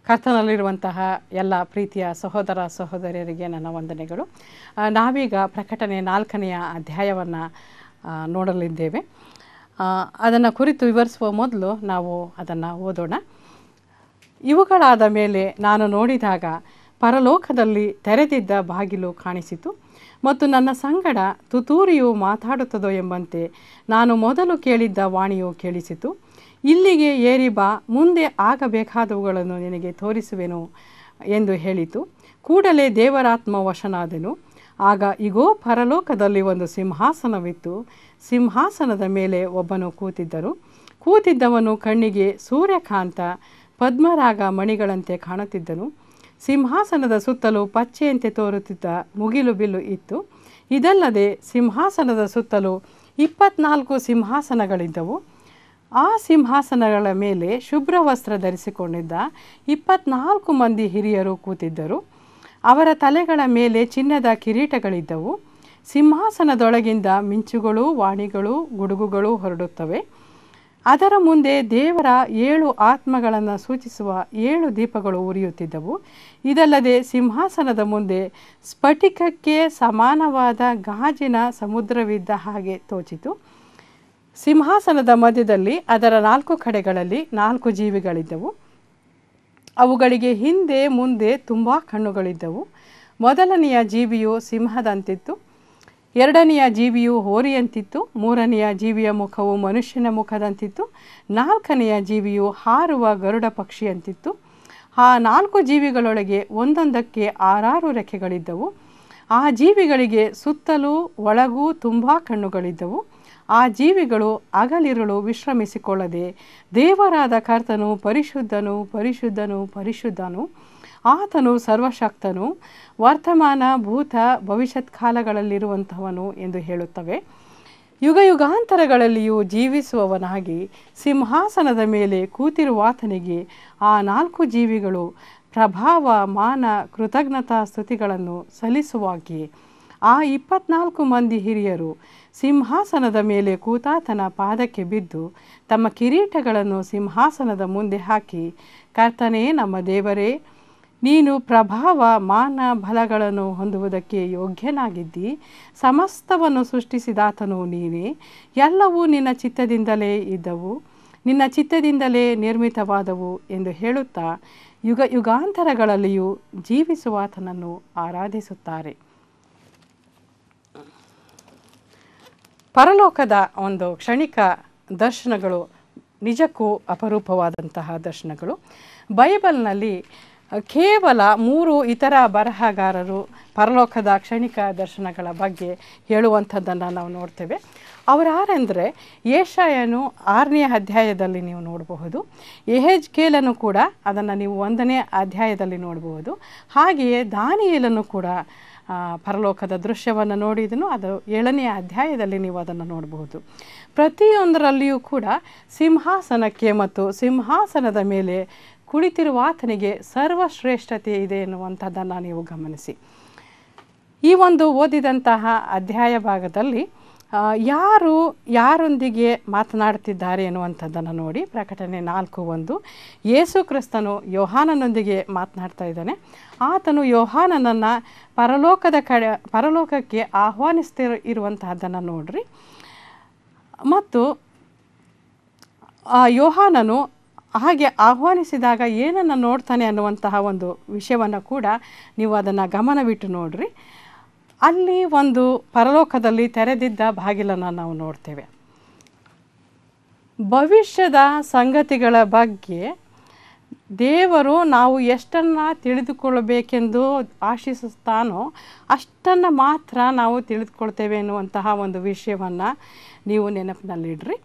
ಕರ್ತನಲ್ಲಿರುವಂತಹ ಎಲ್ಲ ಪ್ರೀತಿಯ ಸಹೋದರ ಸಹೋದರಿಯರಿಗೆ ನನ್ನ ವಂದನೆಗಳು. ನಾವೀಗ ಪ್ರಕಟಣೆ 4ನೆಯ ಅಧ್ಯಾಯವನ್ನು ನೋಡಲಿದ್ದೇವೆ. ಅದನ್ನು ಕುರಿತು ವಿವರಿಸುವ ಮೊದಲು ನಾವು ಅದನ್ನು ಓದೋಣ. ಇವುಗಳಾದ ಮೇಲೆ ನಾನು ನೋಡಿದಾಗ ಪರಲೋಕದಲ್ಲಿ ತೆರೆದಿದ್ದ ಬಾಗಿಲು ಕಾಣಿಸಿತು ಮತ್ತು ನನ್ನ ಸಂಗಡ ತುತ್ತೂರಿಯು ಮಾತಾಡುತ್ತದೋ ಎಂಬಂತೆ ನಾನು ಮೊದಲು ಕೇಳಿದ್ದ ವಾಣಿಯು ಕೇಳಿಸಿತು. ಇಲ್ಲಿಗೆ ಏರಿ ಬಾ, ಮುಂದೆ ಆಗಬೇಕಾದವುಗಳನ್ನು ನಿನಗೆ ತೋರಿಸುವೆನು ಎಂದು ಹೇಳಿತು. ಕೂಡಲೇ ದೇವರಾತ್ಮ ವಶನಾದೆನು. ಆಗ ಇಗೋ, ಪರಲೋಕದಲ್ಲಿ ಒಂದು ಸಿಂಹಾಸನವಿತ್ತು. ಸಿಂಹಾಸನದ ಮೇಲೆ ಒಬ್ಬನು ಕೂತಿದ್ದವನು ಕಣ್ಣಿಗೆ ಸೂರ್ಯಕಾಂತ ಪದ್ಮರಾಗ ಮಣಿಗಳಂತೆ ಕಾಣುತ್ತಿದ್ದನು. ಸಿಂಹಾಸನದ ಸುತ್ತಲೂ ಪಚ್ಚೆಯಂತೆ ತೋರುತ್ತಿದ್ದ ಮುಗಿಲು ಬಿಲ್ಲು ಇತ್ತು. ಇದಲ್ಲದೆ ಸಿಂಹಾಸನದ ಸುತ್ತಲೂ 24 ಸಿಂಹಾಸನಗಳಿದ್ದವು. ಆ ಸಿಂಹಾಸನಗಳ ಮೇಲೆ ಶುಭ್ರ ವಸ್ತ್ರ ಧರಿಸಿಕೊಂಡಿದ್ದ 24 ಮಂದಿ ಹಿರಿಯರು ಕೂತಿದ್ದರು. ಅವರ ತಲೆಗಳ ಮೇಲೆ ಚಿನ್ನದ ಕಿರೀಟಗಳಿದ್ದವು. ಸಿಂಹಾಸನದೊಳಗಿಂದ ಮಿಂಚುಗಳು, ವಾಣಿಗಳು, ಗುಡುಗುಗಳು ಹೊರಡುತ್ತವೆ. ಅದರ ಮುಂದೆ ದೇವರ 7 ಆತ್ಮಗಳನ್ನು ಸೂಚಿಸುವ 7 ದೀಪಗಳು ಉರಿಯುತ್ತಿದ್ದವು. ಇದಲ್ಲದೆ ಸಿಂಹಾಸನದ ಮುಂದೆ ಸ್ಫಟಿಕಕ್ಕೆ ಸಮಾನವಾದ ಗಾಜಿನ ಸಮುದ್ರವಿದ್ದ ಹಾಗೆ ತೋಚಿತು. ಸಿಂಹಾಸನದ ಮಧ್ಯದಲ್ಲಿ ಅದರ 4 ಕಡೆಗಳಲ್ಲಿ 4 ಜೀವಿಗಳಿದ್ದವು. ಅವುಗಳಿಗೆ ಹಿಂದೆ ಮುಂದೆ ತುಂಬ ಕಣ್ಣುಗಳಿದ್ದವು. ಮೊದಲನೆಯ ಜೀವಿಯು ಸಿಂಹದಂತಿತ್ತು, 2ನೆಯ ಜೀವಿಯು ಹೋರಿಯಂತಿತ್ತು, 3ನೆಯ ಜೀವಿಯ ಮುಖವು ಮನುಷ್ಯನ ಮುಖದಂತಿತ್ತು, 4ನೆಯ ಜೀವಿಯು ಹಾರುವ ಗರುಡ ಪಕ್ಷಿಯಂತಿತ್ತು. ಆ 4 ಜೀವಿಗಳೊಳಗೆ ಒಂದೊಂದಕ್ಕೆ 6 ರೆಕ್ಕೆಗಳಿದ್ದವು. ಆ ಜೀವಿಗಳಿಗೆ ಸುತ್ತಲೂ ಒಳಗೂ ತುಂಬ ಕಣ್ಣುಗಳಿದ್ದವು. ಆ ಜೀವಿಗಳು ಹಗಲಿರುಳು ವಿಶ್ರಮಿಸಿಕೊಳ್ಳದೆ, ದೇವರಾದ ಕರ್ತನು ಪರಿಶುದ್ಧನು, ಪರಿಶುದ್ಧನು, ಪರಿಶುದ್ಧನು, ಆತನು ಸರ್ವಶಕ್ತನು, ವರ್ತಮಾನ ಭೂತ ಭವಿಷ್ಯತ್ ಕಾಲಗಳಲ್ಲಿರುವಂಥವನು ಎಂದು ಹೇಳುತ್ತವೆ. ಯುಗಯುಗಾಂತರಗಳಲ್ಲಿಯೂ ಜೀವಿಸುವವನಾಗಿ ಸಿಂಹಾಸನದ ಮೇಲೆ ಕೂತಿರುವಾತನಿಗೆ ಆ 4 ಜೀವಿಗಳು ಪ್ರಭಾವ, ಮಾನ, ಕೃತಜ್ಞತಾ ಸ್ತುತಿಗಳನ್ನು ಸಲ್ಲಿಸುವಾಗೆ ಆ 24 ಮಂದಿ ಹಿರಿಯರು ಸಿಂಹಾಸನದ ಮೇಲೆ ಕೂತಾತನ ಪಾದಕ್ಕೆ ಬಿದ್ದು ತಮ್ಮ ಕಿರೀಟಗಳನ್ನು ಸಿಂಹಾಸನದ ಮುಂದೆ ಹಾಕಿ, ಕರ್ತನೇ, ನಮ್ಮ ದೇವರೇ, ನೀನು ಪ್ರಭಾವ, ಮಾನ, ಬಲಗಳನ್ನು ಹೊಂದುವುದಕ್ಕೆ ಯೋಗ್ಯನಾಗಿದ್ದಿ. ಸಮಸ್ತವನ್ನು ಸೃಷ್ಟಿಸಿದಾತನು ನೀನೇ. ಎಲ್ಲವೂ ನಿನ್ನ ಚಿತ್ತದಿಂದಲೇ ಇದ್ದವು, ನಿನ್ನ ಚಿತ್ತದಿಂದಲೇ ನಿರ್ಮಿತವಾದವು ಎಂದು ಹೇಳುತ್ತಾ ಯುಗಾಂತರಗಳಲ್ಲಿಯೂ ಜೀವಿಸುವಾತನನ್ನು ಆರಾಧಿಸುತ್ತಾರೆ. ಪರಲೋಕದ ಒಂದು ಕ್ಷಣಿಕ ದರ್ಶನಗಳು ನಿಜಕ್ಕೂ ಅಪರೂಪವಾದಂತಹ ದರ್ಶನಗಳು. ಬೈಬಲ್ನಲ್ಲಿ ಕೇವಲ 3 ಇತರ ಬರಹಗಾರರು ಪರಲೋಕದ ಕ್ಷಣಿಕ ದರ್ಶನಗಳ ಬಗ್ಗೆ ಹೇಳುವಂಥದ್ದನ್ನು ನಾವು ನೋಡ್ತೇವೆ. ಅವರಾರೆಂದರೆ, ಯೆಶಾಯನು 6ನೇ ಅಧ್ಯಾಯದಲ್ಲಿ ನೀವು ನೋಡಬಹುದು, ಯೆಹೆಜ್ಕೇಲನು ಕೂಡ ಅದನ್ನು ನೀವು 1ನೇ ಅಧ್ಯಾಯದಲ್ಲಿ ನೋಡಬಹುದು. ಹಾಗೆಯೇ ದಾನಿಯೇಲನು ಕೂಡ ಪರಲೋಕದ ದೃಶ್ಯವನ್ನು ನೋಡಿದನು. ಅದು 7ನೇ ಅಧ್ಯಾಯದಲ್ಲಿ ನೀವು ಅದನ್ನು ನೋಡಬಹುದು. ಪ್ರತಿಯೊಂದರಲ್ಲಿಯೂ ಕೂಡ ಸಿಂಹಾಸನಕ್ಕೆ ಮತ್ತು ಸಿಂಹಾಸನದ ಮೇಲೆ ಕುಳಿತಿರುವಾತನಿಗೆ ಸರ್ವಶ್ರೇಷ್ಠತೆ ಇದೆ ಎನ್ನುವಂಥದ್ದನ್ನು ನೀವು ಗಮನಿಸಿ. ಈ ಒಂದು ಓದಿದಂತಹ ಅಧ್ಯಾಯ ಭಾಗದಲ್ಲಿ ಯಾರೊಂದಿಗೆ ಮಾತನಾಡ್ತಿದ್ದಾರೆ ಎನ್ನುವಂಥದ್ದನ್ನು ನೋಡಿ. ಪ್ರಕಟಣೆ 4:1 ಯೇಸು ಕ್ರಿಸ್ತನು ಯೋಹಾನನೊಂದಿಗೆ ಮಾತನಾಡ್ತಾ ಇದ್ದಾನೆ. ಆತನು ಯೋಹಾನನನ್ನು ಪರಲೋಕಕ್ಕೆ ಆಹ್ವಾನಿಸ್ತಿರುವಂತಹದ್ದನ್ನು ನೋಡ್ರಿ. ಮತ್ತು ಆ ಯೋಹಾನನು ಹಾಗೆ ಆಹ್ವಾನಿಸಿದಾಗ ಏನನ್ನು ನೋಡ್ತಾನೆ ಅನ್ನುವಂತಹ ಒಂದು ವಿಷಯವನ್ನು ಕೂಡ ನೀವು ಅದನ್ನು ಗಮನವಿಟ್ಟು ನೋಡ್ರಿ. ಅಲ್ಲಿ ಒಂದು ಪರಲೋಕದಲ್ಲಿ ತೆರೆದಿದ್ದ ಬಾಗಿಲನ್ನು ನಾವು ನೋಡ್ತೇವೆ. ಭವಿಷ್ಯದ ಸಂಗತಿಗಳ ಬಗ್ಗೆ ದೇವರು ನಾವು ಎಷ್ಟನ್ನು ತಿಳಿದುಕೊಳ್ಳಬೇಕೆಂದು ಆಶಿಸುತ್ತಾನೋ ಅಷ್ಟನ್ನು ಮಾತ್ರ ನಾವು ತಿಳಿದುಕೊಳ್ತೇವೆ ಎನ್ನುವಂತಹ ಒಂದು ವಿಷಯವನ್ನು ನೀವು ನೆನಪಿನಲ್ಲಿಡ್ರಿ.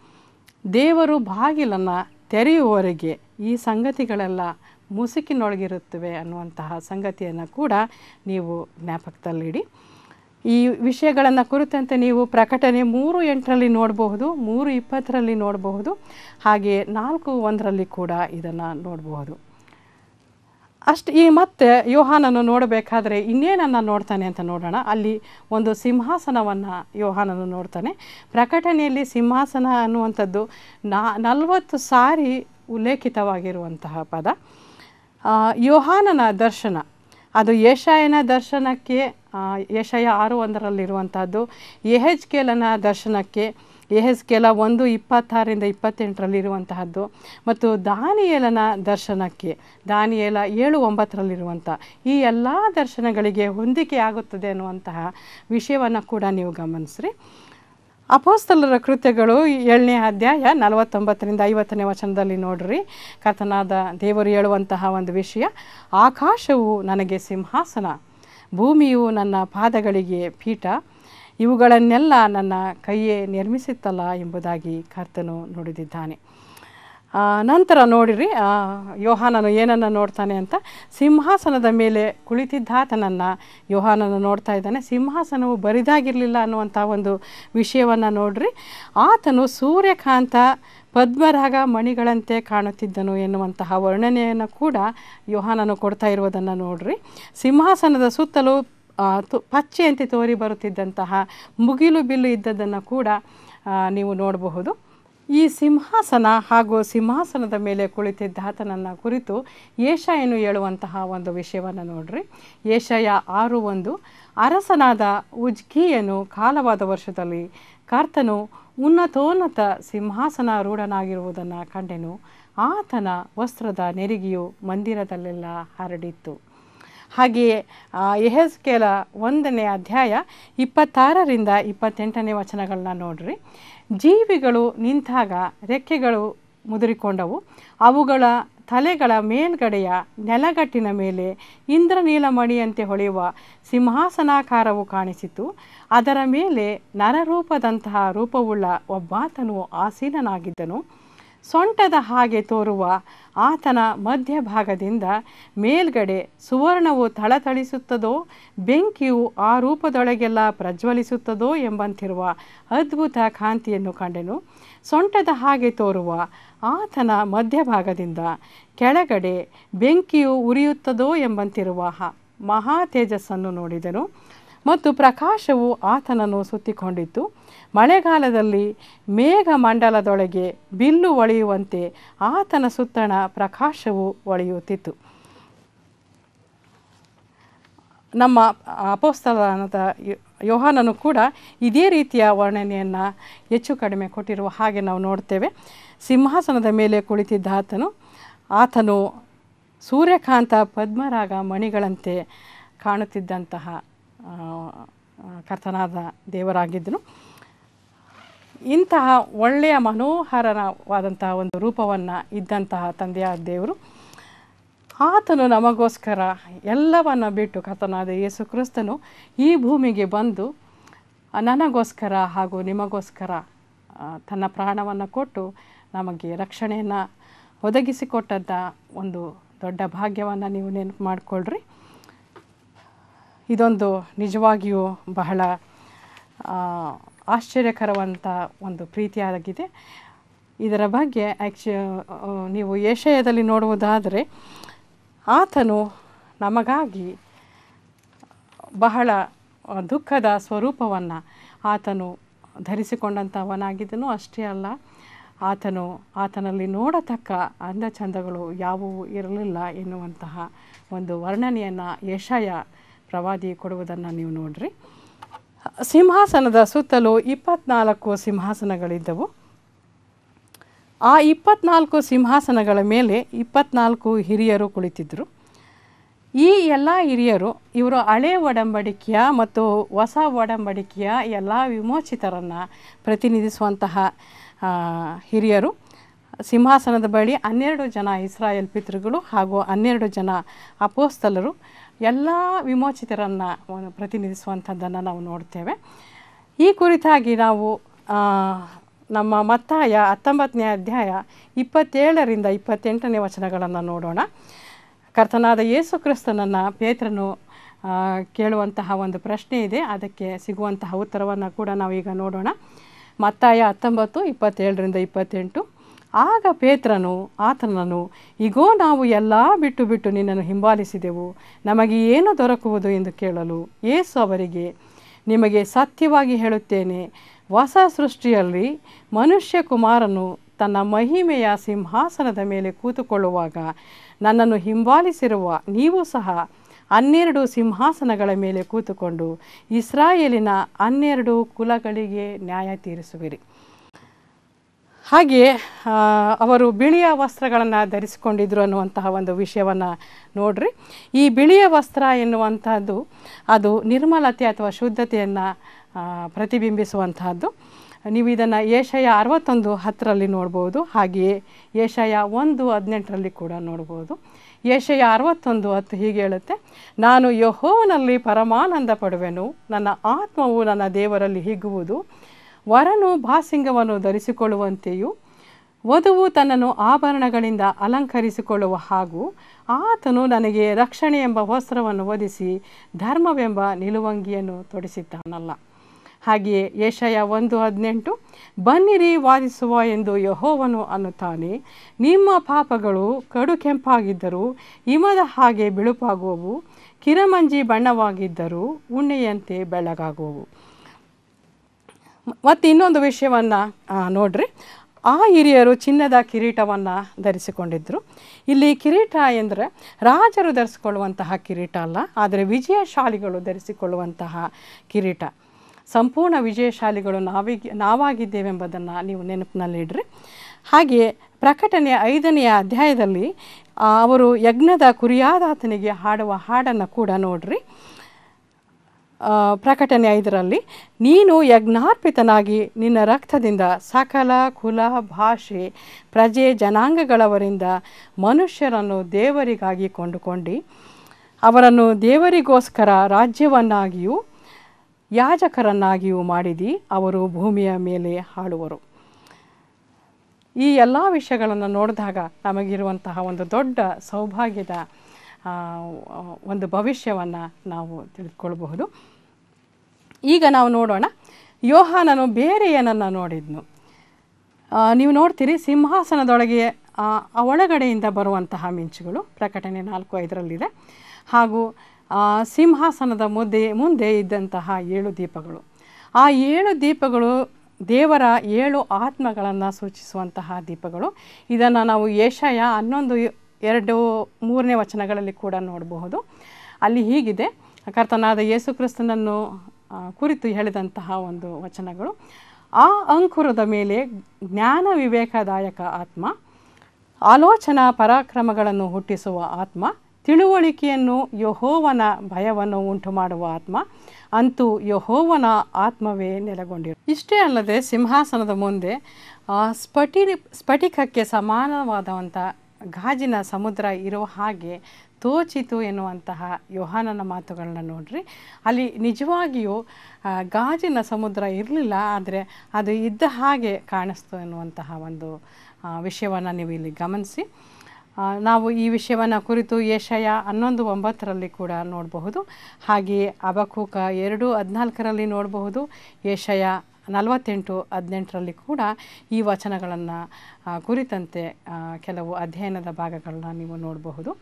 ದೇವರು ಬಾಗಿಲನ್ನು ತೆರೆಯುವವರೆಗೆ ಈ ಸಂಗತಿಗಳೆಲ್ಲ ಮುಸುಕಿನೊಳಗಿರುತ್ತವೆ ಅನ್ನುವಂತಹ ಸಂಗತಿಯನ್ನು ಕೂಡ ನೀವು ಜ್ಞಾಪಕದಲ್ಲಿಡಿ. ಈ ವಿಷಯಗಳನ್ನು ಕುರಿತಂತೆ ನೀವು ಪ್ರಕಟಣೆ 3:8 ನೋಡಬಹುದು, 3:20 ನೋಡಬಹುದು, ಹಾಗೆ 4:1 ಕೂಡ ಇದನ್ನು ನೋಡಬಹುದು. ಈ ಮತ್ತೆ ಯೋಹಾನನು ನೋಡಬೇಕಾದ್ರೆ ಇನ್ನೇನನ್ನು ನೋಡ್ತಾನೆ ಅಂತ ನೋಡೋಣ. ಅಲ್ಲಿ ಒಂದು ಸಿಂಹಾಸನವನ್ನು ಯೋಹಾನನು ನೋಡ್ತಾನೆ. ಪ್ರಕಟಣೆಯಲ್ಲಿ ಸಿಂಹಾಸನ ಅನ್ನುವಂಥದ್ದು 40 ಸಾರಿ ಉಲ್ಲೇಖಿತವಾಗಿರುವಂತಹ ಪದ. ಯೋಹಾನನ ದರ್ಶನ, ಅದು ಯೆಶಾಯನ ದರ್ಶನಕ್ಕೆ, ಯೆಶಾಯ 6:1 ಯೆಹೆಜ್ಕೇಲನ ದರ್ಶನಕ್ಕೆ, ಯೆಹೆಜ್ಕೇಲ 1:26-28 ಮತ್ತು ದಾನಿಯೇಲನ ದರ್ಶನಕ್ಕೆ, ದಾನಿಯೇಲ 7:9 ಈ ಎಲ್ಲ ದರ್ಶನಗಳಿಗೆ ಹೊಂದಿಕೆ ಆಗುತ್ತದೆ ಅನ್ನುವಂತಹ ವಿಷಯವನ್ನು ಕೂಡ ನೀವು ಗಮನಿಸ್ರಿ. ಅಪೊಸ್ತಲರ ಕೃತ್ಯಗಳು 7ನೇ ಅಧ್ಯಾಯ 49-50 ನೋಡ್ರಿ. ಕರ್ತನಾದ ದೇವರು ಹೇಳುವಂತಹ ಒಂದು ವಿಷಯ, ಆಕಾಶವು ನನಗೆ ಸಿಂಹಾಸನ, ಭೂಮಿಯು ನನ್ನ ಪಾದಗಳಿಗೆ ಪೀಠ, ಇವುಗಳನ್ನೆಲ್ಲ ನನ್ನ ಕೈಯೇ ನಿರ್ಮಿಸಿತ್ತಲ್ಲ ಎಂಬುದಾಗಿ ಕರ್ತನು ನುಡಿದಿದ್ದಾನೆ. ನಂತರ ನೋಡಿರಿ, ಯೋಹಾನನು ಏನನ್ನು ನೋಡ್ತಾನೆ ಅಂತ, ಸಿಂಹಾಸನದ ಮೇಲೆ ಕುಳಿತಿದ್ದಾತನನ್ನು ಯೋಹಾನನು ನೋಡ್ತಾ ಇದ್ದಾನೆ. ಸಿಂಹಾಸನವು ಬರಿದಾಗಿರಲಿಲ್ಲ ಅನ್ನುವಂಥ ಒಂದು ವಿಷಯವನ್ನು ನೋಡ್ರಿ. ಆತನು ಸೂರ್ಯಕಾಂತ ಪದ್ಮರಾಗ ಮಣಿಗಳಂತೆ ಕಾಣುತ್ತಿದ್ದನು ಎನ್ನುವಂತಹ ವರ್ಣನೆಯನ್ನು ಕೂಡ ಯೋಹಾನನು ಕೊಡ್ತಾ ಇರುವುದನ್ನು ನೋಡ್ರಿ. ಸಿಂಹಾಸನದ ಸುತ್ತಲೂ ಪಚ್ಚೆಯಂತೆ ತೋರಿ ಬರುತ್ತಿದ್ದಂತಹ ಮುಗಿಲು ಬಿಲ್ಲು ಇದ್ದದ್ದನ್ನು ಕೂಡ ನೀವು ನೋಡಬಹುದು. ಈ ಸಿಂಹಾಸನ ಹಾಗೂ ಸಿಂಹಾಸನದ ಮೇಲೆ ಕುಳಿತಿದ್ದಾತನನ್ನು ಕುರಿತು ಯೆಶಾಯನು ಹೇಳುವಂತಹ ಒಂದು ವಿಷಯವನ್ನು ನೋಡ್ರಿ. ಯೆಶಾಯ 6:1 ಅರಸನಾದ ಉಜ್ಕೀಯನು ಕಾಲವಾದ ವರ್ಷದಲ್ಲಿ ಕರ್ತನು ಉನ್ನತೋನ್ನತ ಸಿಂಹಾಸನಾರೂಢನಾಗಿರುವುದನ್ನು ಕಂಡೆನು, ಆತನ ವಸ್ತ್ರದ ನೆರಿಗೆಯು ಮಂದಿರದಲ್ಲೆಲ್ಲ ಹರಡಿತ್ತು. ಹಾಗೆಯೇ ಯೆಹೆಜ್ಕೇಲ 1ನೇ ಅಧ್ಯಾಯ 26-28 ನೋಡ್ರಿ. ಜೀವಿಗಳು ನಿಂತಾಗ ರೆಕ್ಕೆಗಳು ಮುದುರಿಕೊಂಡವು, ಅವುಗಳ ತಲೆಗಳ ಮೇಲ್ಗಡೆಯ ನೆಲಗಟ್ಟಿನ ಮೇಲೆ ಇಂದ್ರನೀಲಮಣಿಯಂತೆ ಹೊಳೆಯುವ ಸಿಂಹಾಸನಾಕಾರವು ಕಾಣಿಸಿತು. ಅದರ ಮೇಲೆ ನರರೂಪದಂತಹ ರೂಪವುಳ್ಳ ಒಬ್ಬಾತನು ಆಸೀನನಾಗಿದ್ದನು. ಸೊಂಟದ ಹಾಗೆ ತೋರುವ ಆತನ ಮಧ್ಯಭಾಗದಿಂದ ಮೇಲ್ಗಡೆ ಸುವರ್ಣವು ಥಳಥಳಿಸುತ್ತದೋ, ಬೆಂಕಿಯು ಆ ರೂಪದೊಳಗೆಲ್ಲ ಪ್ರಜ್ವಲಿಸುತ್ತದೋ ಎಂಬಂತಿರುವ ಅದ್ಭುತ ಕಾಂತಿಯನ್ನು ಕಂಡೆನು. ಸೊಂಟದ ಹಾಗೆ ತೋರುವ ಆತನ ಮಧ್ಯಭಾಗದಿಂದ ಕೆಳಗಡೆ ಬೆಂಕಿಯು ಉರಿಯುತ್ತದೋ ಎಂಬಂತಿರುವ ಮಹಾ ತೇಜಸ್ಸನ್ನು ನೋಡಿದನು. ಮತ್ತು ಪ್ರಕಾಶವು ಆತನನ್ನು ಸುತ್ತಿಕೊಂಡಿತ್ತು. ಮಳೆಗಾಲದಲ್ಲಿ ಮೇಘಮಂಡಲದೊಳಗೆ ಬಿಲ್ಲು ಒಳೆಯುವಂತೆ ಆತನ ಸುತ್ತಣ ಪ್ರಕಾಶವು ಒಳೆಯುತ್ತಿತ್ತು. ನಮ್ಮ ಅಪೊಸ್ತಲನಾದ ಯೋಹಾನನು ಕೂಡ ಇದೇ ರೀತಿಯ ವರ್ಣನೆಯನ್ನು ಹೆಚ್ಚು ಕಡಿಮೆ ಕೊಟ್ಟಿರುವ ಹಾಗೆ ನಾವು ನೋಡ್ತೇವೆ. ಸಿಂಹಾಸನದ ಮೇಲೆ ಕುಳಿತಿದ್ದ ಆತನು ಸೂರ್ಯಕಾಂತ ಪದ್ಮರಾಗ ಮಣಿಗಳಂತೆ ಕಾಣುತ್ತಿದ್ದಂತಹ ಕರ್ತನಾದ ದೇವರಾಗಿದ್ದನು. ಇಂತಹ ಒಳ್ಳೆಯ ಮನೋಹರವಾದಂತಹ ಒಂದು ರೂಪವನ್ನು ಇದ್ದಂತಹ ತಂದೆಯಾದ ದೇವರು ಆತನು ನಮಗೋಸ್ಕರ ಎಲ್ಲವನ್ನು ಬಿಟ್ಟು, ಕರ್ತನಾದ ಯೇಸು ಕ್ರಿಸ್ತನು ಈ ಭೂಮಿಗೆ ಬಂದು ನನಗೋಸ್ಕರ ಹಾಗೂ ನಿಮಗೋಸ್ಕರ ತನ್ನ ಪ್ರಾಣವನ್ನು ಕೊಟ್ಟು ನಮಗೆ ರಕ್ಷಣೆಯನ್ನು ಒದಗಿಸಿಕೊಟ್ಟದ್ದ ಒಂದು ದೊಡ್ಡ ಭಾಗ್ಯವನ್ನು ನೀವು ನೆನಪು ಮಾಡಿಕೊಳ್ಳ್ರಿ. ಇದೊಂದು ನಿಜವಾಗಿಯೂ ಬಹಳ ಆಶ್ಚರ್ಯಕರವಂಥ ಒಂದು ಪ್ರೀತಿಯಾಗಿದೆ. ಇದರ ಬಗ್ಗೆ ನೀವು ಯೆಶಾಯದಲ್ಲಿ ನೋಡುವುದಾದರೆ ಆತನು ನಮಗಾಗಿ ಬಹಳ ದುಃಖದ ಸ್ವರೂಪವನ್ನು ಆತನು ಧರಿಸಿಕೊಂಡಂಥವನಾಗಿದ್ದನು. ಅಷ್ಟೇ ಅಲ್ಲ, ಆತನಲ್ಲಿ ನೋಡತಕ್ಕ ಅಂದಚಂದಗಳು ಯಾವುವೂ ಇರಲಿಲ್ಲ ಎನ್ನುವಂತಹ ಒಂದು ವರ್ಣನೆಯನ್ನು ಯೆಶಾಯ ಪ್ರವಾದಿ ಕೊಡುವುದನ್ನು ನೀವು ನೋಡ್ರಿ. ಸಿಂಹಾಸನದ ಸುತ್ತಲೂ 24 ಸಿಂಹಾಸನಗಳಿದ್ದವು. ಆ 24 ಸಿಂಹಾಸನಗಳ ಮೇಲೆ 24 ಹಿರಿಯರು ಕುಳಿತಿದ್ದರು. ಈ ಎಲ್ಲ ಹಿರಿಯರು ಇವರು ಹಳೆ ಒಡಂಬಡಿಕೆಯ ಮತ್ತು ಹೊಸ ಒಡಂಬಡಿಕೆಯ ಎಲ್ಲ ವಿಮೋಚಿತರನ್ನು ಪ್ರತಿನಿಧಿಸುವಂತಹ ಹಿರಿಯರು. ಸಿಂಹಾಸನದ ಬಳಿ 12 ಜನ ಇಸ್ರಾಯೇಲ್ ಪಿತೃಗಳು ಹಾಗೂ 12 ಜನ ಅಪೊಸ್ತಲರು ಎಲ್ಲ ವಿಮೋಚಿತರನ್ನು ಪ್ರತಿನಿಧಿಸುವಂಥದ್ದನ್ನು ನಾವು ನೋಡ್ತೇವೆ. ಈ ಕುರಿತಾಗಿ ನಾವು ನಮ್ಮ ಮತ್ತಾಯ 19ನೇ ಅಧ್ಯಾಯ 27-28 ನೋಡೋಣ. ಕರ್ತನಾದ ಯೇಸು ಕ್ರಿಸ್ತನನ್ನು ಪೇತ್ರನು ಕೇಳುವಂತಹ ಒಂದು ಪ್ರಶ್ನೆ ಇದೆ. ಅದಕ್ಕೆ ಸಿಗುವಂತಹ ಉತ್ತರವನ್ನು ಕೂಡ ನಾವೀಗ ನೋಡೋಣ. ಮತ್ತಾಯ 19:27-28. ಆಗ ಪೇತ್ರನು ಆತನನ್ನು, ಇಗೋ ನಾವು ಎಲ್ಲ ಬಿಟ್ಟು ನಿನ್ನನ್ನು ಹಿಂಬಾಲಿಸಿದೆವು, ನಮಗೆ ಏನು ದೊರಕುವುದು ಎಂದು ಕೇಳಲು, ಯೇಸು ಅವರಿಗೆ, ನಿಮಗೆ ಸತ್ಯವಾಗಿ ಹೇಳುತ್ತೇನೆ, ಹೊಸ ಸೃಷ್ಟಿಯಲ್ಲಿ ಮನುಷ್ಯ ಕುಮಾರನು ತನ್ನ ಮಹಿಮೆಯ ಸಿಂಹಾಸನದ ಮೇಲೆ ಕೂತುಕೊಳ್ಳುವಾಗ ನನ್ನನ್ನು ಹಿಂಬಾಲಿಸಿರುವ ನೀವು ಸಹ 12 ಸಿಂಹಾಸನಗಳ ಮೇಲೆ ಕೂತುಕೊಂಡು ಇಸ್ರಾಯೇಲಿನ 12 ಕುಲಗಳಿಗೆ ನ್ಯಾಯ ತೀರಿಸುವಿರಿ. ಹಾಗೆಯೇ ಅವರು ಬಿಳಿಯ ವಸ್ತ್ರಗಳನ್ನು ಧರಿಸಿಕೊಂಡಿದ್ರು ಅನ್ನುವಂತಹ ಒಂದು ವಿಷಯವನ್ನು ನೋಡ್ರಿ. ಈ ಬಿಳಿಯ ವಸ್ತ್ರ ಎನ್ನುವಂತಹದ್ದು ಅದು ನಿರ್ಮಲತೆ ಅಥವಾ ಶುದ್ಧತೆಯನ್ನು ಪ್ರತಿಬಿಂಬಿಸುವಂತಹದ್ದು. ನೀವು ಇದನ್ನು ಯೆಶಾಯ 61:10 ನೋಡ್ಬೋದು. ಹಾಗೆಯೇ ಯೆಶಾಯ 1:18 ಕೂಡ ನೋಡ್ಬೋದು. ಯೆಶಾಯ 61:10 ಹೀಗೆ ಹೇಳುತ್ತೆ, ನಾನು ಯೆಹೋವನಲ್ಲಿ ಪರಮಾನಂದ ಪಡುವೆನು, ನನ್ನ ಆತ್ಮವು ನನ್ನ ದೇವರಲ್ಲಿ ಹಿಗ್ಗುವುದು. ವರನು ಬಾಸಿಂಗವನ್ನು ಧರಿಸಿಕೊಳ್ಳುವಂತೆಯೂ ವಧುವು ತನ್ನನ್ನು ಆಭರಣಗಳಿಂದ ಅಲಂಕರಿಸಿಕೊಳ್ಳುವ ಹಾಗೂ ಆತನು ನನಗೆ ರಕ್ಷಣೆ ಎಂಬ ವಸ್ತ್ರವನ್ನು ಹೊದಿಸಿ ಧರ್ಮವೆಂಬ ನಿಲುವಂಗಿಯನ್ನು ತೊಡಿಸಿದ್ದಾನಲ್ಲ. ಹಾಗೆಯೇ ಯೆಶಾಯ 1:18, ಬನ್ನಿರಿ ವಾದಿಸುವ ಎಂದು ಯೆಹೋವನು ಅನ್ನುತ್ತಾನೆ, ನಿಮ್ಮ ಪಾಪಗಳು ಕಡು ಕೆಂಪಾಗಿದ್ದರೂ ಹಿಮದ ಹಾಗೆ ಬಿಳುಪಾಗುವವು, ಕಿರಮಂಜಿ ಬಣ್ಣವಾಗಿದ್ದರೂ ಉಣ್ಣೆಯಂತೆ ಬೆಳ್ಳಗಾಗುವವು. ಮತ್ತು ಇನ್ನೊಂದು ವಿಷಯವನ್ನು ನೋಡ್ರಿ, ಆ ಹಿರಿಯರು ಚಿನ್ನದ ಕಿರೀಟವನ್ನು ಧರಿಸಿಕೊಂಡಿದ್ದರು. ಇಲ್ಲಿ ಕಿರೀಟ ಎಂದರೆ ರಾಜರು ಧರಿಸಿಕೊಳ್ಳುವಂತಹ ಕಿರೀಟ ಅಲ್ಲ, ಆದರೆ ವಿಜಯಶಾಲಿಗಳು ಧರಿಸಿಕೊಳ್ಳುವಂತಹ ಕಿರೀಟ. ಸಂಪೂರ್ಣ ವಿಜಯಶಾಲಿಗಳು ನಾವಾಗಿದ್ದೇವೆಂಬುದನ್ನು ನೀವು ನೆನಪಿನಲ್ಲಿಡ್ರಿ. ಹಾಗೆಯೇ ಪ್ರಕಟಣೆ 5ನೇ ಅಧ್ಯಾಯದಲ್ಲಿ ಅವರು ಯಜ್ಞದ ಕುರಿಯಾದಾತನಿಗೆ ಹಾಡುವ ಹಾಡನ್ನು ಕೂಡ ನೋಡ್ರಿ. ಪ್ರಕಟಣೆ 5ರಲ್ಲಿ, ನೀನು ಯಜ್ಞಾರ್ಪಿತನಾಗಿ ನಿನ್ನ ರಕ್ತದಿಂದ ಸಕಲ ಕುಲ ಭಾಷೆ ಪ್ರಜೆ ಜನಾಂಗಗಳವರಿಂದ ಮನುಷ್ಯರನ್ನು ದೇವರಿಗಾಗಿ ಕೊಂಡುಕೊಂಡು ಅವರನ್ನು ದೇವರಿಗೋಸ್ಕರ ರಾಜ್ಯವನ್ನಾಗಿಯೂ ಯಾಜಕರನ್ನಾಗಿಯೂ ಮಾಡಿದಿ, ಅವರು ಭೂಮಿಯ ಮೇಲೆ ಆಳುವರು. ಈ ಎಲ್ಲ ವಿಷಯಗಳನ್ನು ನೋಡಿದಾಗ ನಮಗಿರುವಂತಹ ಒಂದು ದೊಡ್ಡ ಸೌಭಾಗ್ಯದ ಒಂದು ಭವಿಷ್ಯವನ್ನು ನಾವು ತಿಳಿದುಕೊಳ್ಬಹುದು. ಈಗ ನಾವು ನೋಡೋಣ, ಯೋಹಾನನು ಬೇರೆ ಏನನ್ನು ನೋಡಿದ್ನು. ನೀವು ನೋಡ್ತೀರಿ, ಸಿಂಹಾಸನದೊಳಗೆ ಒಳಗಡೆಯಿಂದ ಬರುವಂತಹ ಮಿಂಚುಗಳು ಪ್ರಕಟಣೆ 4:5 ಹಾಗೂ ಸಿಂಹಾಸನದ ಮುಂದೆ ಇದ್ದಂತಹ 7 ದೀಪಗಳು. ಆ 7 ದೀಪಗಳು ದೇವರ 7 ಆತ್ಮಗಳನ್ನು ಸೂಚಿಸುವಂತಹ ದೀಪಗಳು. ಇದನ್ನು ನಾವು ಯೆಶಾಯ 11:2-3 ವಚನಗಳಲ್ಲಿ ಕೂಡ ನೋಡಬಹುದು. ಅಲ್ಲಿ ಹೀಗಿದೆ, ಕರ್ತನಾದ ಯೇಸು ಕ್ರಿಸ್ತನನ್ನು ಕುರಿತು ಹೇಳಿದಂತಹ ಒಂದು ವಚನಗಳು. ಆ ಅಂಕುರದ ಮೇಲೆ ಜ್ಞಾನ ವಿವೇಕದಾಯಕ ಆತ್ಮ, ಆಲೋಚನಾ ಪರಾಕ್ರಮಗಳನ್ನು ಹುಟ್ಟಿಸುವ ಆತ್ಮ, ತಿಳುವಳಿಕೆಯನ್ನು ಯೆಹೋವನ ಭಯವನ್ನು ಉಂಟು ಮಾಡುವ ಆತ್ಮ, ಅಂತೂ ಯೆಹೋವನ ಆತ್ಮವೇ ನೆಲೆಗೊಂಡಿರು. ಇಷ್ಟೇ ಅಲ್ಲದೆ ಸಿಂಹಾಸನದ ಮುಂದೆ ಸ್ಫಟಿಕಕ್ಕೆ ಸಮಾನವಾದಂಥ ಗಾಜಿನ ಸಮುದ್ರ ಇರುವ ಹಾಗೆ ತೋಚಿತು ಎನ್ನುವಂತಹ ಯೋಹಾನನ ಮಾತುಗಳನ್ನ ನೋಡ್ರಿ. ಅಲ್ಲಿ ನಿಜವಾಗಿಯೂ ಗಾಜಿನ ಸಮುದ್ರ ಇರಲಿಲ್ಲ, ಆದರೆ ಅದು ಇದ್ದ ಹಾಗೆ ಕಾಣಿಸ್ತು ಎನ್ನುವಂತಹ ಒಂದು ವಿಷಯವನ್ನು ನೀವು ಇಲ್ಲಿ ಗಮನಿಸಿ. ನಾವು ಈ ವಿಷಯವನ್ನು ಕುರಿತು ಯೆಶಾಯ 11:9 ಕೂಡ ನೋಡಬಹುದು. ಹಾಗೆಯೇ ಹಬಕ್ಕೂಕ 2:14 ನೋಡಬಹುದು. ಯೆಶಾಯ 48:18 ಕೂಡ ಈ ವಚನಗಳನ್ನು ಕುರಿತಂತೆ ಕೆಲವು ಅಧ್ಯಯನದ ಭಾಗಗಳನ್ನ ನೀವು ನೋಡಬಹುದು.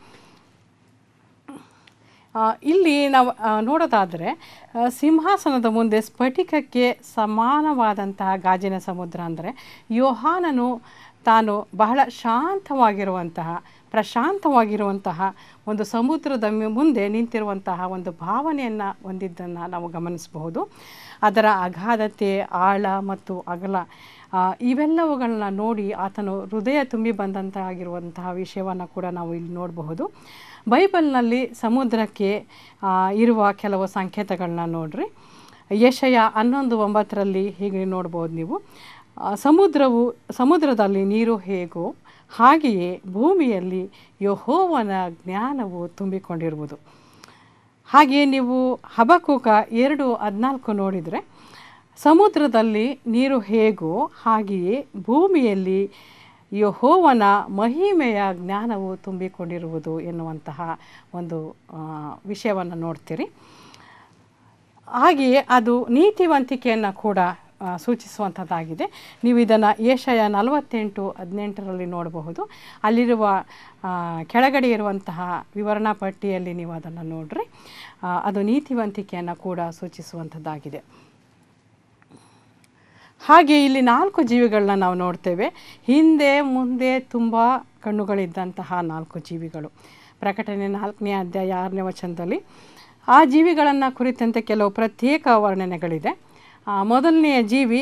ಇಲ್ಲಿ ನಾವು ನೋಡೋದಾದರೆ ಸಿಂಹಾಸನದ ಮುಂದೆ ಸ್ಫಟಿಕಕ್ಕೆ ಸಮಾನವಾದಂತಹ ಗಾಜಿನ ಸಮುದ್ರ ಅಂದರೆ ಯೋಹಾನನು ತಾನು ಬಹಳ ಪ್ರಶಾಂತವಾಗಿರುವಂತಹ ಒಂದು ಸಮುದ್ರದ ಮುಂದೆ ನಿಂತಿರುವಂತಹ ಒಂದು ಭಾವನೆಯನ್ನು ಹೊಂದಿದ್ದನ್ನು ನಾವು ಗಮನಿಸಬಹುದು. ಅದರ ಅಗಾಧತೆ, ಆಳ ಮತ್ತು ಅಗಲ ಇವೆಲ್ಲವುಗಳನ್ನ ನೋಡಿ ಆತನು ಹೃದಯ ತುಂಬಿ ಬಂದಂತಾಗಿರುವಂತಹ ವಿಷಯವನ್ನು ಕೂಡ ನಾವು ಇಲ್ಲಿ ನೋಡಬಹುದು. ಬೈಬಲ್ನಲ್ಲಿ ಸಮುದ್ರಕ್ಕೆ ಇರುವ ಕೆಲವು ಸಂಕೇತಗಳನ್ನ ನೋಡ್ರಿ. ಯೆಶಾಯ 11:9 ಹೀಗೆ ನೋಡ್ಬೋದು ನೀವು, ಸಮುದ್ರದಲ್ಲಿ ನೀರು ಹೇಗೋ ಹಾಗೆಯೇ ಭೂಮಿಯಲ್ಲಿ ಯೆಹೋವನ ಜ್ಞಾನವು ತುಂಬಿಕೊಂಡಿರುವುದು. ಹಾಗೆಯೇ ನೀವು ಹಬಕ್ಕೂಕ 2:14 ನೋಡಿದರೆ, ಸಮುದ್ರದಲ್ಲಿ ನೀರು ಹೇಗೋ ಹಾಗೆಯೇ ಭೂಮಿಯಲ್ಲಿ ಯೆಹೋವನ ಮಹಿಮೆಯ ಜ್ಞಾನವು ತುಂಬಿಕೊಂಡಿರುವುದು ಎನ್ನುವಂತಹ ಒಂದು ವಿಷಯವನ್ನು ನೋಡ್ತೀರಿ. ಹಾಗೆಯೇ ಅದು ನೀತಿವಂತಿಕೆಯನ್ನು ಕೂಡ ಸೂಚಿಸುವಂಥದ್ದಾಗಿದೆ. ನೀವು ಇದನ್ನು ಯೆಶಾಯ 48:18 ನೋಡಬಹುದು. ಅಲ್ಲಿರುವ ಕೆಳಗಡೆ ಇರುವಂತಹ ವಿವರಣಾ ಪಟ್ಟಿಯಲ್ಲಿ ನೀವು ಅದನ್ನು ನೋಡ್ರಿ. ಅದು ನೀತಿವಂತಿಕೆಯನ್ನು ಕೂಡ ಸೂಚಿಸುವಂಥದ್ದಾಗಿದೆ. ಹಾಗೆ ಇಲ್ಲಿ 4 ಜೀವಿಗಳನ್ನ ನಾವು ನೋಡ್ತೇವೆ. ಹಿಂದೆ ಮುಂದೆ ತುಂಬ ಕಣ್ಣುಗಳಿದ್ದಂತಹ 4 ಜೀವಿಗಳು. ಪ್ರಕಟಣೆ 4ನೇ ಅಧ್ಯಾಯ 6ನೇ ವಚನದಲ್ಲಿ ಆ ಜೀವಿಗಳನ್ನು ಕುರಿತಂತೆ ಕೆಲವು ಪ್ರತ್ಯೇಕ ವರ್ಣನೆಗಳಿದೆ. ಮೊದಲನೆಯ ಜೀವಿ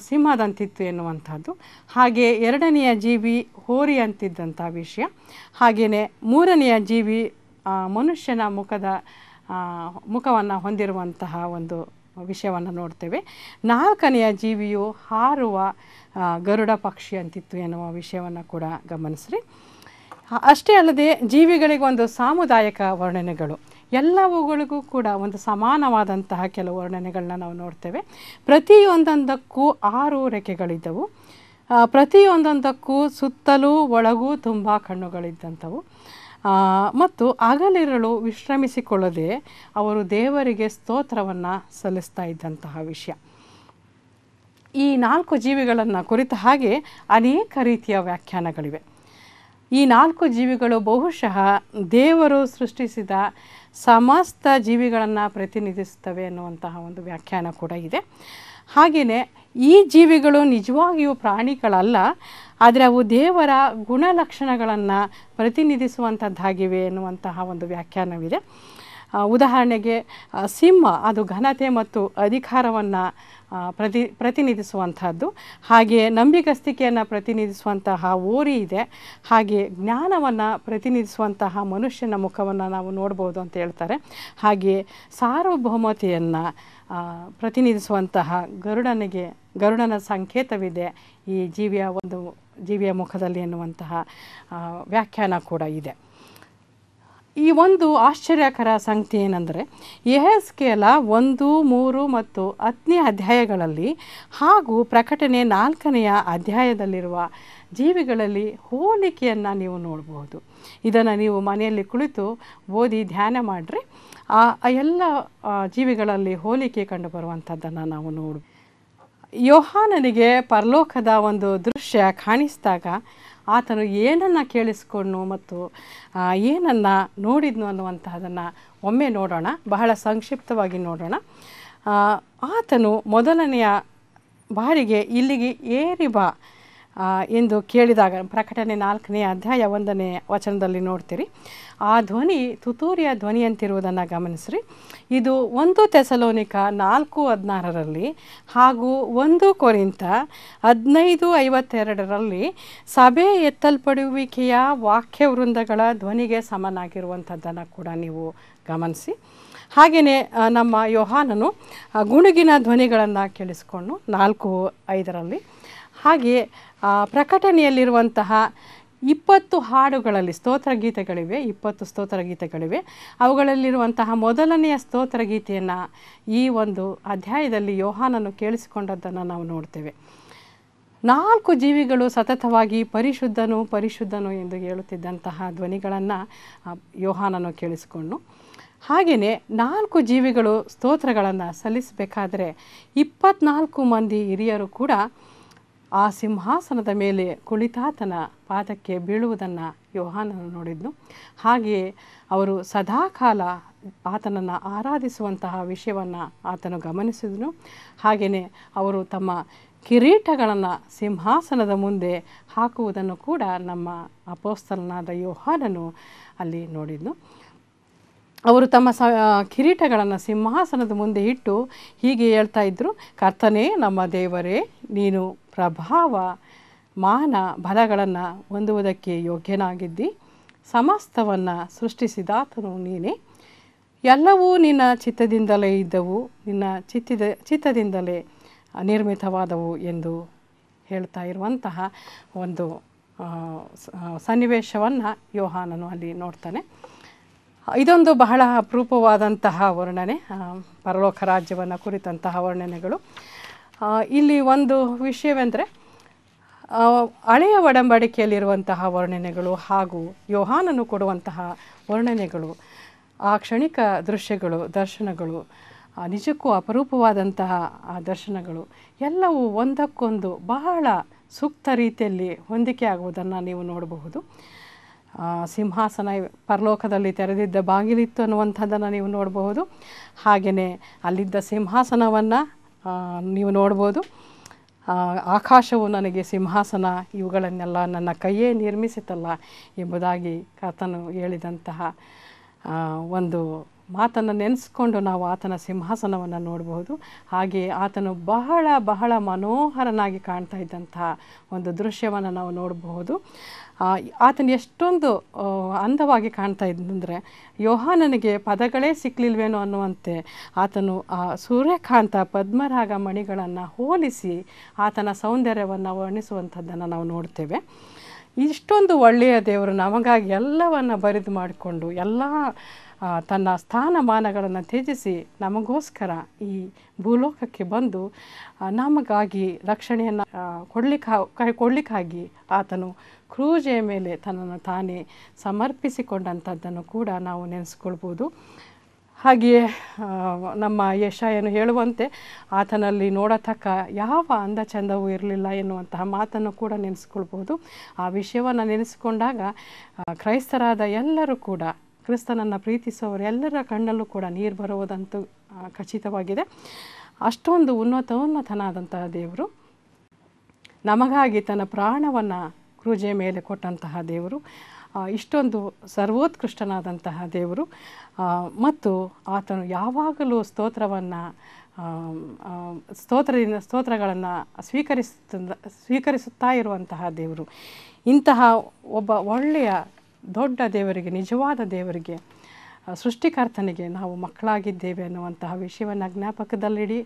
ಸಿಂಹದಂತಿತ್ತು ಎನ್ನುವಂಥದ್ದು, ಹಾಗೆ ಎರಡನೆಯ ಜೀವಿ ಹೋರಿ ಅಂತಿದ್ದಂಥ ವಿಷಯ, ಹಾಗೆಯೇ ಮೂರನೆಯ ಜೀವಿ ಮನುಷ್ಯನ ಮುಖವನ್ನು ಹೊಂದಿರುವಂತಹ ಒಂದು ವಿಷಯವನ್ನು ನೋಡ್ತೇವೆ. 4ನೆಯ ಜೀವಿಯು ಹಾರುವ ಗರುಡ ಪಕ್ಷಿ ಅಂತಿತ್ತು ಎನ್ನುವ ವಿಷಯವನ್ನು ಕೂಡ ಗಮನಿಸ್ರಿ. ಅಷ್ಟೇ ಅಲ್ಲದೆ ಜೀವಿಗಳಿಗೆ ಒಂದು ಸಾಮುದಾಯಿಕ ವರ್ಣನೆಗಳು, ಎಲ್ಲವುಗಳಿಗೂ ಕೂಡ ಒಂದು ಸಮಾನವಾದಂತಹ ಕೆಲವು ವರ್ಣನೆಗಳನ್ನ ನಾವು ನೋಡ್ತೇವೆ. ಪ್ರತಿಯೊಂದೊಂದಕ್ಕೂ 6 ರೆಕ್ಕೆಗಳಿದ್ದವು, ಪ್ರತಿಯೊಂದೊಂದಕ್ಕೂ ಸುತ್ತಲೂ ಒಳಗೂ ತುಂಬ ಕಣ್ಣುಗಳಿದ್ದಂಥವು, ಮತ್ತು ಹಗಲಿರುಳು ವಿಶ್ರಮಿಸಿಕೊಳ್ಳದೆ ಅವರು ದೇವರಿಗೆ ಸ್ತೋತ್ರವನ್ನು ಸಲ್ಲಿಸ್ತಾ ಇದ್ದಂತಹ ವಿಷಯ. ಈ 4 ಜೀವಿಗಳನ್ನು ಕುರಿತ ಹಾಗೆ ಅನೇಕ ರೀತಿಯ ವ್ಯಾಖ್ಯಾನಗಳಿವೆ. ಈ 4 ಜೀವಿಗಳು ಬಹುಶಃ ದೇವರು ಸೃಷ್ಟಿಸಿದ ಸಮಸ್ತ ಜೀವಿಗಳನ್ನು ಪ್ರತಿನಿಧಿಸುತ್ತವೆ ಅನ್ನುವಂತಹ ಒಂದು ವ್ಯಾಖ್ಯಾನ ಕೂಡ ಇದೆ. ಹಾಗೆಯೇ ಈ ಜೀವಿಗಳು ನಿಜವಾಗಿಯೂ ಪ್ರಾಣಿಗಳಲ್ಲ, ಆದರೆ ಅವು ದೇವರ ಗುಣಲಕ್ಷಣಗಳನ್ನು ಪ್ರತಿನಿಧಿಸುವಂಥದ್ದಾಗಿವೆ ಎನ್ನುವಂತಹ ಒಂದು ವ್ಯಾಖ್ಯಾನವಿದೆ. ಉದಾಹರಣೆಗೆ ಸಿಂಹ ಅದು ಘನತೆ ಮತ್ತು ಅಧಿಕಾರವನ್ನು ಪ್ರತಿನಿಧಿಸುವಂಥದ್ದು, ಹಾಗೆ ನಂಬಿಗಸ್ತಿಕೆಯನ್ನು ಪ್ರತಿನಿಧಿಸುವಂತಹ ಓರಿ ಇದೆ, ಹಾಗೆ ಜ್ಞಾನವನ್ನು ಪ್ರತಿನಿಧಿಸುವಂತಹ ಮನುಷ್ಯನ ಮುಖವನ್ನು ನಾವು ನೋಡ್ಬೋದು ಅಂತ ಹೇಳ್ತಾರೆ. ಹಾಗೆ ಸಾರ್ವಭೌಮತೆಯನ್ನು ಪ್ರತಿನಿಧಿಸುವಂತಹ ಗರುಡನ ಸಂಕೇತವಿದೆ ಈ ಜೀವಿಯ ಮುಖದಲ್ಲಿ ಎನ್ನುವಂತಹ ವ್ಯಾಖ್ಯಾನ ಕೂಡ ಇದೆ. ಈ ಒಂದು ಆಶ್ಚರ್ಯಕರ ಸಂಗತಿ ಏನೆಂದರೆ, ಯೆಹೆಜ್ಕೇಲ 1, 3 ಮತ್ತು 10ನೇ ಅಧ್ಯಾಯಗಳಲ್ಲಿ ಹಾಗೂ ಪ್ರಕಟಣೆ 4ನೇ ಅಧ್ಯಾಯದಲ್ಲಿರುವ ಜೀವಿಗಳಲ್ಲಿ ಹೋಲಿಕೆಯನ್ನು ನೀವು ನೋಡಬಹುದು. ಇದನ್ನು ನೀವು ಮನೆಯಲ್ಲಿ ಕುಳಿತು ಓದಿ ಧ್ಯಾನ ಮಾಡಿರಿ. ಆ ಎಲ್ಲ ಜೀವಿಗಳಲ್ಲಿ ಹೋಲಿಕೆ ಕಂಡುಬರುವಂಥದ್ದನ್ನು ನಾವು ನೋಡ್ಬೋದು. ಯೋಹಾನನಿಗೆ ಪರಲೋಕದ ಒಂದು ದೃಶ್ಯ ಕಾಣಿಸಿದಾಗ ಆತನು ಏನನ್ನು ಕೇಳಿಸ್ಕೊಂಡು ಮತ್ತು ಏನನ್ನು ನೋಡಿದ್ನು ಅನ್ನುವಂತಹದನ್ನು ಒಮ್ಮೆ ನೋಡೋಣ, ಬಹಳ ಸಂಕ್ಷಿಪ್ತವಾಗಿ ನೋಡೋಣ. ಆತನು ಮೊದಲನೆಯ ಬಾರಿಗೆ ಇಲ್ಲಿಗೆ ಏರಿ ಬಾ ಎಂದು ಕೇಳಿದಾಗ, ಪ್ರಕಟಣೆ 4ನೇ ಅಧ್ಯಾಯ 1ನೇ ವಚನದಲ್ಲಿ ನೋಡ್ತೀರಿ. ಆ ಧ್ವನಿ ತುತ್ತೂರಿಯ ಧ್ವನಿಯಂತಿರುವುದನ್ನು ಗಮನಿಸ್ರಿ. ಇದು 1 ಥೆಸಲೋನಿಕ 4:16ರಲ್ಲಿ ಹಾಗೂ 1 ಕೊರಿಂಥ 15:52ರಲ್ಲಿ ಸಭೆ ಎತ್ತಲ್ಪಡುವಿಕೆಯ ವಾಕ್ಯವೃಂದಗಳ ಧ್ವನಿಗೆ ಸಮನಾಗಿರುವಂಥದ್ದನ್ನು ಕೂಡ ನೀವು ಗಮನಿಸಿ. ಹಾಗೆಯೇ ನಮ್ಮ ಯೋಹಾನನು ಗುಣುಗಿನ ಧ್ವನಿಗಳನ್ನು ಕೇಳಿಸ್ಕೊಂಡು 4:5ರಲ್ಲಿ, ಹಾಗೆ ಪ್ರಕಟಣೆಯಲ್ಲಿರುವಂತಹ 20 ಹಾಡುಗಳಲ್ಲಿ ಸ್ತೋತ್ರಗೀತೆಗಳಿವೆ, 20 ಸ್ತೋತ್ರಗೀತೆಗಳಿವೆ. ಅವುಗಳಲ್ಲಿರುವಂತಹ ಮೊದಲನೆಯ ಸ್ತೋತ್ರಗೀತೆಯನ್ನು ಈ ಒಂದು ಅಧ್ಯಾಯದಲ್ಲಿ ಯೋಹಾನನು ಕೇಳಿಸಿಕೊಂಡದ್ದನ್ನು ನಾವು ನೋಡ್ತೇವೆ. 4 ಜೀವಿಗಳು ಸತತವಾಗಿ ಪರಿಶುದ್ಧನು ಪರಿಶುದ್ಧನು ಎಂದು ಹೇಳುತ್ತಿದ್ದಂತಹ ಧ್ವನಿಗಳನ್ನು ಯೋಹಾನನು ಕೇಳಿಸಿಕೊಂಡು, ಹಾಗೆಯೇ 4 ಜೀವಿಗಳು ಸ್ತೋತ್ರಗಳನ್ನು ಸಲ್ಲಿಸಬೇಕಾದರೆ 24 ಮಂದಿ ಹಿರಿಯರು ಕೂಡ ಆ ಸಿಂಹಾಸನದ ಮೇಲೆ ಕುಳಿತಾತನ ಪಾದಕ್ಕೆ ಬೀಳುವುದನ್ನು ಯೋಹಾನನು ನೋಡಿದ್ನು. ಹಾಗೆಯೇ ಅವರು ಸದಾಕಾಲ ಆತನನ್ನು ಆರಾಧಿಸುವಂತಹ ವಿಷಯವನ್ನು ಆತನು ಗಮನಿಸಿದನು. ಹಾಗೆಯೇ ಅವರು ತಮ್ಮ ಕಿರೀಟಗಳನ್ನು ಸಿಂಹಾಸನದ ಮುಂದೆ ಹಾಕುವುದನ್ನು ಕೂಡ ನಮ್ಮ ಅಪೊಸ್ತಲನಾದ ಯೋಹಾನನು ಅಲ್ಲಿ ನೋಡಿದ್ನು. ಅವರು ತಮ್ಮ ಕಿರೀಟಗಳನ್ನು ಸಿಂಹಾಸನದ ಮುಂದೆ ಇಟ್ಟು ಹೀಗೆ ಹೇಳ್ತಾ ಇದ್ದರು, ಕರ್ತನೇ ನಮ್ಮ ದೇವರೇ, ನೀನು ಪ್ರಭಾವ ಮಾನ ಬಲಗಳನ್ನು ಹೊಂದುವುದಕ್ಕೆ ಯೋಗ್ಯನಾಗಿದ್ದಿ. ಸಮಸ್ತವನ್ನು ಸೃಷ್ಟಿಸಿದಾತನು ನೀನೇ, ಎಲ್ಲವೂ ನಿನ್ನ ಚಿತ್ತದಿಂದಲೇ ಇದ್ದವು, ನಿನ್ನ ಚಿತ್ತದಿಂದಲೇ ನಿರ್ಮಿತವಾದವು ಎಂದು ಹೇಳ್ತಾ ಇರುವಂತಹ ಒಂದು ಸನ್ನಿವೇಶವನ್ನು ಯೋಹಾನನು ಅಲ್ಲಿ ನೋಡ್ತಾನೆ. ಇದೊಂದು ಬಹಳ ಅಪರೂಪವಾದಂತಹ ವರ್ಣನೆ, ಪರಲೋಕ ರಾಜ್ಯವನ್ನು ಕುರಿತಂತಹ ವರ್ಣನೆಗಳು. ಇಲ್ಲಿ ಒಂದು ವಿಷಯವೆಂದರೆ ಹಳೆಯ ಒಡಂಬಡಿಕೆಯಲ್ಲಿರುವಂತಹ ವರ್ಣನೆಗಳು ಹಾಗೂ ಯೋಹಾನನು ಕೊಡುವಂತಹ ವರ್ಣನೆಗಳು, ಆ ಕ್ಷಣಿಕ ದೃಶ್ಯಗಳು, ದರ್ಶನಗಳು ನಿಜಕ್ಕೂ ಅಪರೂಪವಾದಂತಹ ಆ ದರ್ಶನಗಳು ಎಲ್ಲವೂ ಒಂದಕ್ಕೊಂದು ಬಹಳ ಸೂಕ್ತ ರೀತಿಯಲ್ಲಿ ಹೊಂದಿಕೆ ಆಗುವುದನ್ನು ನೀವು ನೋಡಬಹುದು. ಸಿಂಹಾಸನ ಪರಲೋಕದಲ್ಲಿ ತೆರೆದಿದ್ದ ಬಾಗಿಲಿತ್ತು ಅನ್ನುವಂಥದ್ದನ್ನು ನೀವು ನೋಡಬಹುದು. ಹಾಗೆಯೇ ಅಲ್ಲಿದ್ದ ಸಿಂಹಾಸನವನ್ನು ನೀವು ನೋಡ್ಬೋದು. ಆಕಾಶವು ನನಗೆ ಸಿಂಹಾಸನ, ಇವುಗಳನ್ನೆಲ್ಲ ನನ್ನ ಕೈಯೇ ನಿರ್ಮಿಸಿತಲ್ಲ ಎಂಬುದಾಗಿ ಕರ್ತನು ಹೇಳಿದಂತಹ ಒಂದು ಮಾತನ್ನು ನೆನೆಸ್ಕೊಂಡು ನಾವು ಆತನ ಸಿಂಹಾಸನವನ್ನು ನೋಡಬಹುದು. ಹಾಗೆಯೇ ಆತನು ಬಹಳ ಬಹಳ ಮನೋಹರನಾಗಿ ಕಾಣ್ತಾ ಇದ್ದಂತಹ ಒಂದು ದೃಶ್ಯವನ್ನು ನಾವು ನೋಡಬಹುದು. ಆತನು ಎಷ್ಟೊಂದು ಅಂದವಾಗಿ ಕಾಣ್ತಾ ಇದ್ದಂದರೆ ಯೋಹಾನನಿಗೆ ಪದಗಳೇ ಸಿಕ್ಕಲಿಲ್ವೇನೋ ಅನ್ನುವಂತೆ ಆತನು ಸೂರ್ಯಕಾಂತ ಪದ್ಮರಾಗ ಮಣಿಗಳನ್ನು ಹೋಲಿಸಿ ಆತನ ಸೌಂದರ್ಯವನ್ನು ವರ್ಣಿಸುವಂಥದ್ದನ್ನು ನಾವು ನೋಡ್ತೇವೆ. ಇಷ್ಟೊಂದು ಒಳ್ಳೆಯ ದೇವರು ನಮಗಾಗಿ ಎಲ್ಲವನ್ನು ಬರಿದು ಮಾಡಿಕೊಂಡು ಎಲ್ಲ ತನ್ನ ಸ್ಥಾನಮಾನಗಳನ್ನು ತ್ಯಜಿಸಿ ನಮಗೋಸ್ಕರ ಈ ಭೂಲೋಕಕ್ಕೆ ಬಂದು ನಮಗಾಗಿ ರಕ್ಷಣೆಯನ್ನು ಕೊಡಲಿಕ್ಕಾಗಿ ಆತನು ಕ್ರೂಜೆಯ ಮೇಲೆ ತನ್ನನ್ನು ತಾನೇ ಸಮರ್ಪಿಸಿಕೊಂಡಂಥದ್ದನ್ನು ಕೂಡ ನಾವು ನೆನೆಸ್ಕೊಳ್ಬೋದು. ಹಾಗೆಯೇ ನಮ್ಮ ಯೆಶಾಯನು ಹೇಳುವಂತೆ ಆತನಲ್ಲಿ ನೋಡತಕ್ಕ ಯಾವ ಅಂದ ಚಂದವೂ ಇರಲಿಲ್ಲ ಎನ್ನುವಂತಹ ಮಾತನ್ನು ಕೂಡ ನೆನೆಸ್ಕೊಳ್ಬೋದು. ಆ ವಿಷಯವನ್ನು ನೆನೆಸಿಕೊಂಡಾಗ ಕ್ರೈಸ್ತರಾದ ಎಲ್ಲರೂ ಕೂಡ, ಕ್ರಿಸ್ತನನ್ನು ಪ್ರೀತಿಸುವವರು ಎಲ್ಲರ ಕಣ್ಣಲ್ಲೂ ಕೂಡ ನೀರು ಬರುವುದಂತೂ ಖಚಿತವಾಗಿದೆ. ಅಷ್ಟೊಂದು ಉನ್ನತನಾದಂತಹ ದೇವರು, ನಮಗಾಗಿ ತನ್ನ ಪ್ರಾಣವನ್ನು ಕ್ರೂಜೆ ಮೇಲೆ ಕೊಟ್ಟಂತಹ ದೇವರು, ಇಷ್ಟೊಂದು ಸರ್ವೋತ್ಕೃಷ್ಟನಾದಂತಹ ದೇವರು, ಮತ್ತು ಆತನು ಯಾವಾಗಲೂ ಸ್ತೋತ್ರಗಳನ್ನು ಸ್ವೀಕರಿಸುತ್ತಾ ಇರುವಂತಹ ದೇವರು. ಇಂತಹ ಒಬ್ಬ ಒಳ್ಳೆಯ ದೊಡ್ಡ ದೇವರಿಗೆ, ನಿಜವಾದ ದೇವರಿಗೆ, ಸೃಷ್ಟಿಕರ್ತನಿಗೆ ನಾವು ಮಕ್ಕಳಾಗಿದ್ದೇವೆ ಅನ್ನುವಂತಹ ವಿಷಯವನ್ನು ಜ್ಞಾಪಕದಲ್ಲಿಡಿ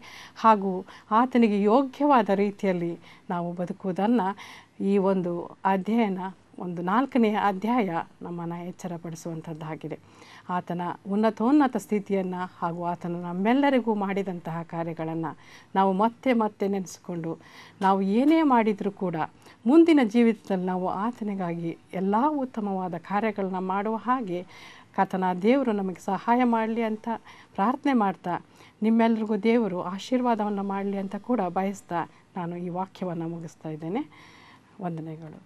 ಹಾಗೂ ಆತನಿಗೆ ಯೋಗ್ಯವಾದ ರೀತಿಯಲ್ಲಿ ನಾವು ಬದುಕುವುದನ್ನು ಈ ಒಂದು ಅಧ್ಯಯನ, ಒಂದು 4ನೆಯ ಅಧ್ಯಾಯ ನಮ್ಮನ್ನು ಎಚ್ಚರಪಡಿಸುವಂಥದ್ದಾಗಿದೆ. ಆತನ ಉನ್ನತೋನ್ನತ ಸ್ಥಿತಿಯನ್ನು ಹಾಗೂ ಆತನು ನಮ್ಮೆಲ್ಲರಿಗೂ ಮಾಡಿದಂತಹ ಕಾರ್ಯಗಳನ್ನು ನಾವು ಮತ್ತೆ ಮತ್ತೆ ನೆನೆಸಿಕೊಂಡು ನಾವು ಏನೇ ಮಾಡಿದರೂ ಕೂಡ ಮುಂದಿನ ಜೀವಿತದಲ್ಲಿ ನಾವು ಆತನಿಗಾಗಿ ಎಲ್ಲ ಉತ್ತಮವಾದ ಕಾರ್ಯಗಳನ್ನ ಮಾಡುವ ಹಾಗೆ ಕರ್ತನ ದೇವರು ನಮಗೆ ಸಹಾಯ ಮಾಡಲಿ ಅಂತ ಪ್ರಾರ್ಥನೆ ಮಾಡ್ತಾ, ನಿಮ್ಮೆಲ್ಲರಿಗೂ ದೇವರು ಆಶೀರ್ವಾದವನ್ನು ಮಾಡಲಿ ಅಂತ ಕೂಡ ಬಯಸ್ತಾ ನಾನು ಈ ವಾಕ್ಯವನ್ನು ಮುಗಿಸ್ತಾ ಇದ್ದೇನೆ. ವಂದನೆಗಳು.